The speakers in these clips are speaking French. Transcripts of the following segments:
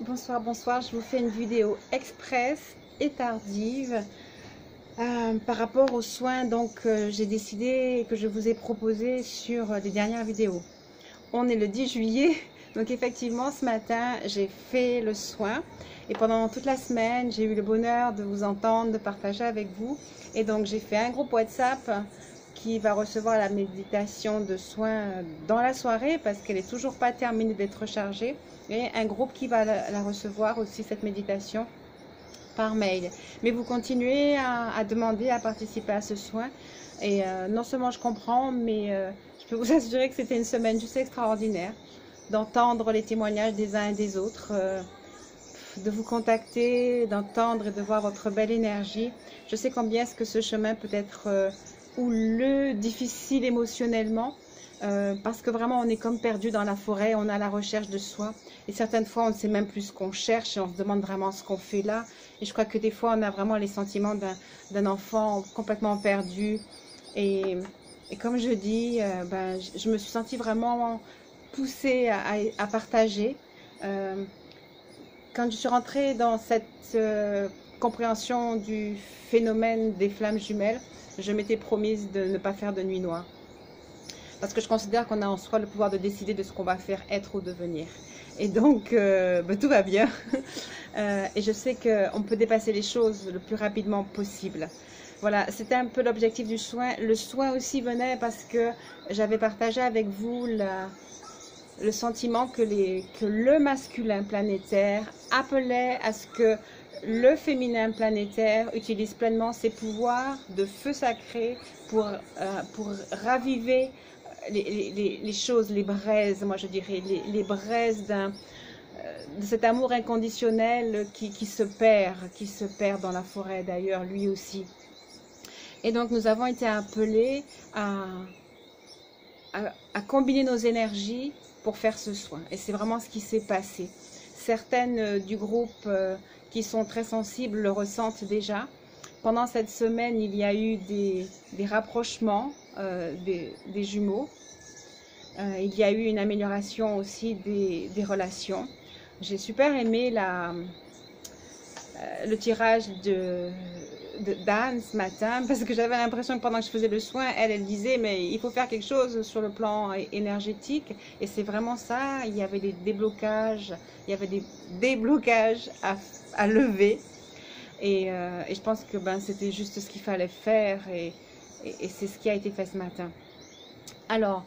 Bonsoir, bonsoir. Je vous fais une vidéo express et tardive par rapport aux soins j'ai décidé que je vous ai proposé sur les dernières vidéos. On est le 10 juillet, donc effectivement ce matin j'ai fait le soin et pendant toute la semaine j'ai eu le bonheur de vous entendre, de partager avec vous. Et donc j'ai fait un groupe WhatsApp qui va recevoir la méditation de soins dans la soirée parce qu'elle est toujours pas terminée d'être chargée, et un groupe qui va la recevoir aussi, cette méditation, par mail. Mais vous continuez à demander à participer à ce soin et non seulement je comprends, mais je peux vous assurer que c'était une semaine juste extraordinaire d'entendre les témoignages des uns et des autres, de vous contacter, d'entendre et de voir votre belle énergie. Je sais combien est-ce que ce chemin peut être houleux, difficile émotionnellement, parce que vraiment on est comme perdu dans la forêt, on est à la recherche de soi et certaines fois on ne sait même plus ce qu'on cherche et on se demande vraiment ce qu'on fait là. Et je crois que des fois on a vraiment les sentiments d'un enfant complètement perdu. Et comme je dis, je me suis sentie vraiment poussée à partager. Quand je suis rentrée dans cette compréhension du phénomène des flammes jumelles, je m'étais promise de ne pas faire de nuit noire. Parce que je considère qu'on a en soi le pouvoir de décider de ce qu'on va faire, être ou devenir. Et donc, tout va bien. Et je sais qu'on peut dépasser les choses le plus rapidement possible. Voilà, c'était un peu l'objectif du soin. Le soin aussi venait parce que j'avais partagé avec vous le sentiment que le masculin planétaire appelait à ce que le féminin planétaire utilise pleinement ses pouvoirs de feu sacré pour raviver les choses, les braises, moi je dirais, les braises de cet amour inconditionnel qui se perd dans la forêt d'ailleurs, lui aussi. Et donc nous avons été appelés à combiner nos énergies pour faire ce soin. Et c'est vraiment ce qui s'est passé. Certaines du groupe qui sont très sensibles le ressentent déjà. Pendant cette semaine, il y a eu des rapprochements des jumeaux. Il y a eu une amélioration aussi des relations. J'ai super aimé le tirage d'Anne ce matin, parce que j'avais l'impression que pendant que je faisais le soin, elle disait mais il faut faire quelque chose sur le plan énergétique. Et c'est vraiment ça, il y avait des déblocages, à lever. Et je pense que c'était juste ce qu'il fallait faire, et c'est ce qui a été fait ce matin. Alors,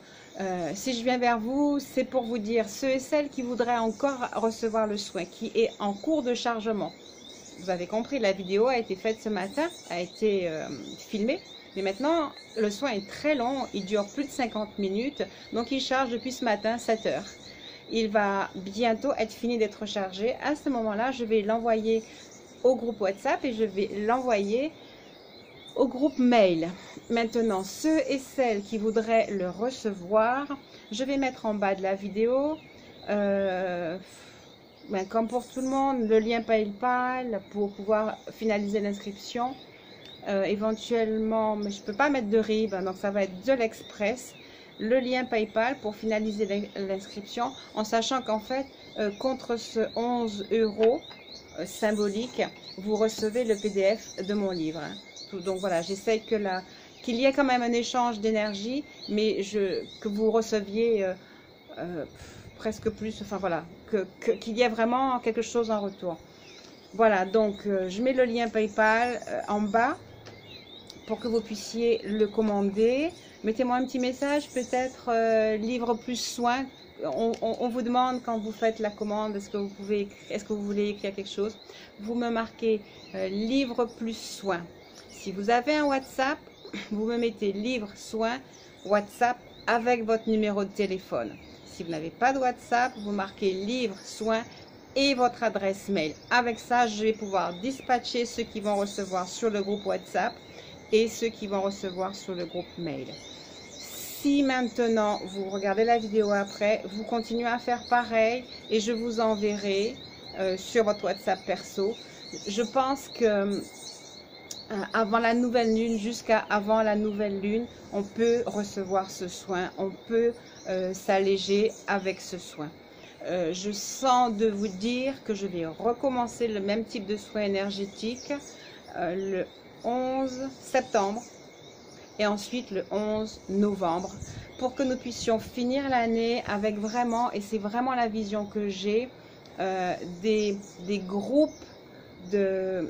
si je viens vers vous, c'est pour vous dire, ceux et celles qui voudraient encore recevoir le soin, qui est en cours de chargement. Vous avez compris, la vidéo a été faite ce matin, a été filmée. Mais maintenant, le soin est très long, il dure plus de 50 minutes, donc il charge depuis ce matin 7 heures. Il va bientôt être fini d'être chargé. À ce moment-là, je vais l'envoyer au groupe WhatsApp et je vais l'envoyer au groupe mail. Maintenant, ceux et celles qui voudraient le recevoir, je vais mettre en bas de la vidéo, comme pour tout le monde, le lien PayPal pour pouvoir finaliser l'inscription. Éventuellement, mais je ne peux pas mettre de RIB, donc ça va être de l'Express. Le lien PayPal pour finaliser l'inscription, en sachant qu'en fait, contre ce 11 € symbolique, vous recevez le PDF de mon livre. Donc voilà, j'essaie qu'il y ait quand même un échange d'énergie, mais que vous receviez presque plus, enfin voilà, qu'il y ait vraiment quelque chose en retour. Voilà, donc je mets le lien PayPal en bas pour que vous puissiez le commander. Mettez-moi un petit message, peut-être livre plus soin. On vous demande quand vous faites la commande, est-ce que vous voulez écrire quelque chose. Vous me marquez livre plus soin. Si vous avez un WhatsApp, vous me mettez livre soin WhatsApp avec votre numéro de téléphone. Si vous n'avez pas de WhatsApp, vous marquez livre soin et votre adresse mail. Avec ça, je vais pouvoir dispatcher ceux qui vont recevoir sur le groupe WhatsApp et ceux qui vont recevoir sur le groupe mail. Si maintenant vous regardez la vidéo après, vous continuez à faire pareil et je vous enverrai sur votre WhatsApp perso. Je pense que avant la nouvelle lune, jusqu'à avant la nouvelle lune, on peut recevoir ce soin, on peut s'alléger avec ce soin. je sens de vous dire que je vais recommencer le même type de soins énergétiques le 11 septembre et ensuite le 11 novembre pour que nous puissions finir l'année avec vraiment, et c'est vraiment la vision que j'ai, des groupes de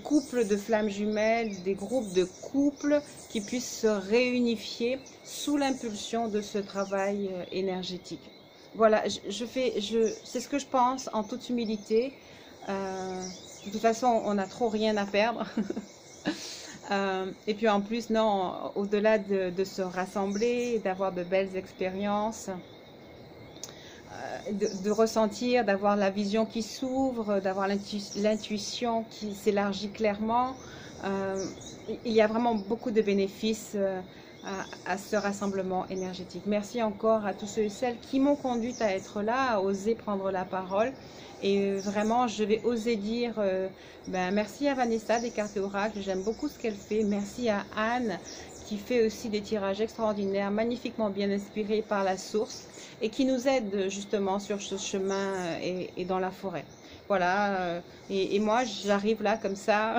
couples de flammes jumelles, des groupes de couples qui puissent se réunifier sous l'impulsion de ce travail énergétique. Voilà, c'est ce que je pense en toute humilité. De toute façon, on n'a trop rien à perdre. Et puis en plus, non, au-delà de se rassembler, d'avoir de belles expériences, de ressentir, d'avoir la vision qui s'ouvre, d'avoir l'intuition qui s'élargit clairement, il y a vraiment beaucoup de bénéfices à ce rassemblement énergétique. Merci encore à tous ceux et celles qui m'ont conduite à être là, à oser prendre la parole. Et vraiment, je vais oser dire merci à Vanessa des cartes oracles, j'aime beaucoup ce qu'elle fait. Merci à Anne qui fait aussi des tirages extraordinaires, magnifiquement bien inspirés par la source et qui nous aide justement sur ce chemin et dans la forêt. Voilà, et moi j'arrive là comme ça,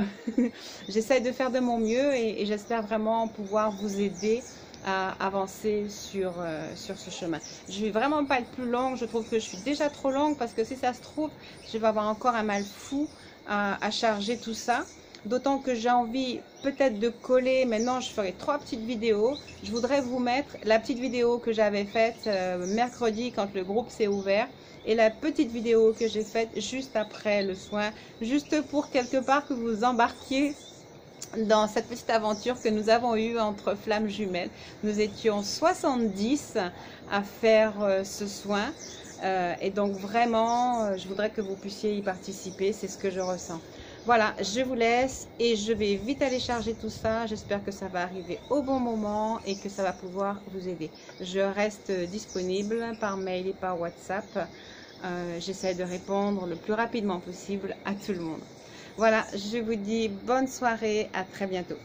j'essaie de faire de mon mieux et j'espère vraiment pouvoir vous aider à avancer sur ce chemin. Je vais vraiment pas être plus longue, je trouve que je suis déjà trop longue parce que si ça se trouve, je vais avoir encore un mal fou à charger tout ça. D'autant que j'ai envie peut-être de coller, maintenant je ferai 3 petites vidéos. Je voudrais vous mettre la petite vidéo que j'avais faite mercredi quand le groupe s'est ouvert. Et la petite vidéo que j'ai faite juste après le soin, juste pour quelque part que vous embarquiez dans cette petite aventure que nous avons eue entre flammes jumelles. Nous étions 70 à faire ce soin. Et donc vraiment, je voudrais que vous puissiez y participer, c'est ce que je ressens. Voilà, je vous laisse et je vais vite aller charger tout ça. J'espère que ça va arriver au bon moment et que ça va pouvoir vous aider. Je reste disponible par mail et par WhatsApp. J'essaie de répondre le plus rapidement possible à tout le monde. Voilà, je vous dis bonne soirée, à très bientôt.